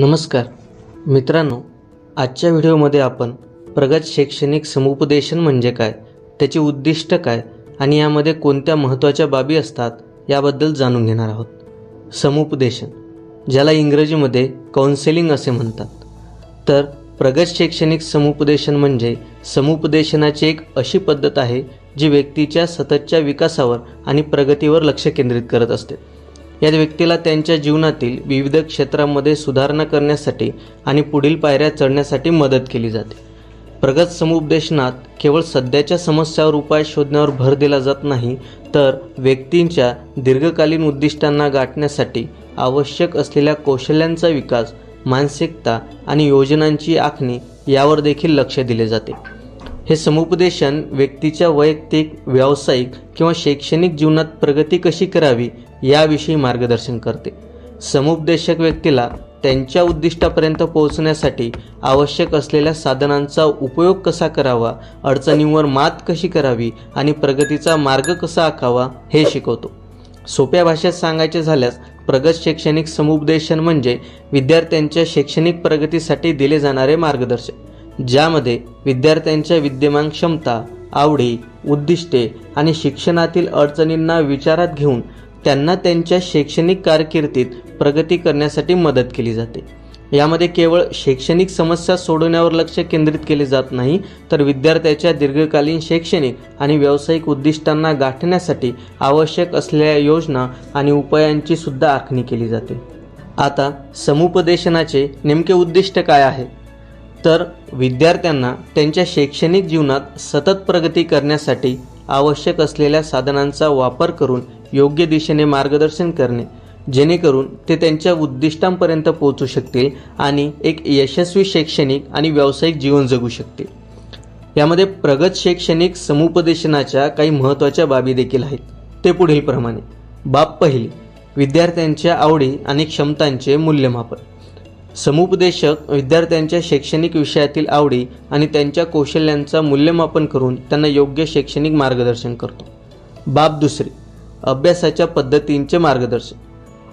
नमस्कार मित्रांनो, आजच्या व्हिडिओमध्ये आपण प्रगत शैक्षणिक समुपदेशन म्हणजे काय, त्याची उद्दिष्ट काय आणि यामध्ये कोणत्या महत्त्वाच्या बाबी असतात याबद्दल जाणून घेणार आहोत। समुपदेशन, ज्याला इंग्रजीमध्ये काउन्सेलिंग असे म्हणतात, तर प्रगत शैक्षणिक समुपदेशन म्हणजे समुपदेशनाची एक अशी पद्धत आहे जी व्यक्तीच्या सततच्या विकासावर आणि प्रगतीवर लक्ष केंद्रित करत असते। या व्यक्तीला त्यांच्या जीवनातील विविध क्षेत्रांमध्ये सुधारणा करण्यासाठी आणि पुढील पायऱ्या चढण्यासाठी मदत केली जाते। प्रगत समुपदेशनात केवळ सध्याच्या समस्यावर उपाय शोधण्यावर भर दिला जात नाही, तर व्यक्तींच्या दीर्घकालीन उद्दिष्टांना गाठण्यासाठी आवश्यक असलेल्या कौशल्यांचा विकास, मानसिकता आणि योजनांची आखणी यावर देखील लक्ष दिले जाते। हे समुपदेशन व्यक्तीच्या वैयक्तिक, व्यावसायिक किंवा शैक्षणिक जीवनात प्रगती कशी करावी याविषयी मार्गदर्शन करते। समुपदेशक व्यक्तीला त्यांच्या उद्दिष्टापर्यंत पोहोचण्यासाठी आवश्यक असलेल्या साधनांचा उपयोग कसा करावा, अडचणींवर मात कशी करावी आणि प्रगतीचा मार्ग कसा आखावा हे शिकवतो। सोप्या भाषेत सांगायचे झाल्यास, प्रगत शैक्षणिक समुपदेशन म्हणजे विद्यार्थ्यांच्या शैक्षणिक प्रगतीसाठी दिले जाणारे मार्गदर्शन, ज्यामध्ये विद्यार्थ्यांच्या विद्यमान क्षमता, आवडी, उद्दिष्टे आणि शिक्षणातील अडचणींना विचारात घेऊन त्यांना त्यांच्या शैक्षणिक कारकिर्दीत प्रगती करण्यासाठी मदत केली जाते। यामध्ये केवळ शैक्षणिक समस्या सोडवण्यावर लक्ष केंद्रित केले जात नाही, तर विद्यार्थ्याच्या दीर्घकालीन शैक्षणिक आणि व्यावसायिक उद्दिष्टांना गाठण्यासाठी आवश्यक असलेल्या योजना आणि उपायांची सुद्धा आखणी केली जाते। आता समुपदेशनाचे नेमके उद्दिष्ट काय आहे, तर विद्यार्थ्यांना त्यांच्या शैक्षणिक जीवनात सतत प्रगती करण्यासाठी आवश्यक असलेल्या साधनांचा वापर करून योग्य दिशेने मार्गदर्शन करणे, जेणेकरून ते त्यांच्या उद्दिष्टांपर्यंत पोहोचू शकतील आणि एक यशस्वी शैक्षणिक आणि व्यावसायिक जीवन जगू शकतील। यामध्ये प्रगत शैक्षणिक समुपदेशनाच्या काही महत्त्वाच्या बाबी देखील आहेत। ते पुढील प्रमाणे: बाब पहिली, विद्यार्थ्यांच्या आवडी आणि क्षमतांचे मूल्यमापन। समुपदेशक विद्यार्थ्यांच्या शैक्षणिक विषयातील आवडी आणि त्यांच्या कौशल्यांचा मूल्यमापन करून त्यांना योग्य शैक्षणिक मार्गदर्शन करतो। बाब दुसरी, अभ्यासाच्या पद्धतींचे मार्गदर्शन।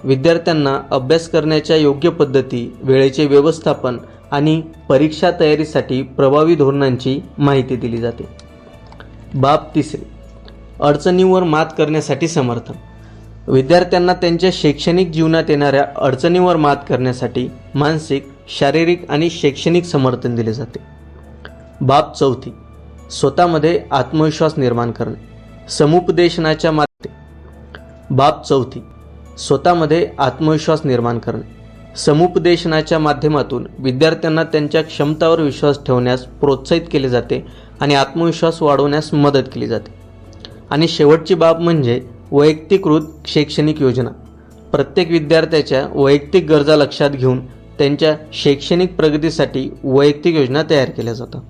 विद्यार्थ्यांना अभ्यास करण्याच्या योग्य पद्धती, वेळेचे व्यवस्थापन आणि परीक्षा तयारीसाठी प्रभावी धोरणांची माहिती दिली जाते। बाब तिसरी, अडचणींवर मात करण्यासाठी समर्थन। विद्यार्थ्यांना त्यांच्या शैक्षणिक जीवनात येणाऱ्या अडचणींवर मात करण्यासाठी मानसिक, शारीरिक आणि शैक्षणिक समर्थन दिले जाते। बाब चौथी, स्वतःमध्ये आत्मविश्वास निर्माण करणे। समुपदेशनाच्या बाब चौथी, स्वतःमध्ये आत्मविश्वास निर्माण करणे। समुपदेशनाच्या माध्यमातून विद्यार्थ्यांना त्यांच्या क्षमतावर विश्वास ठेवण्यास प्रोत्साहित केले जाते आणि आत्मविश्वास वाढवण्यास मदत केली जाते। आणि शेवटची बाब म्हणजे वैयक्तिकृत शैक्षणिक योजना। प्रत्येक विद्यार्थ्याच्या वैयक्तिक गरजा लक्षात घेऊन त्यांच्या शैक्षणिक प्रगतीसाठी वैयक्तिक योजना तयार केल्या जातात।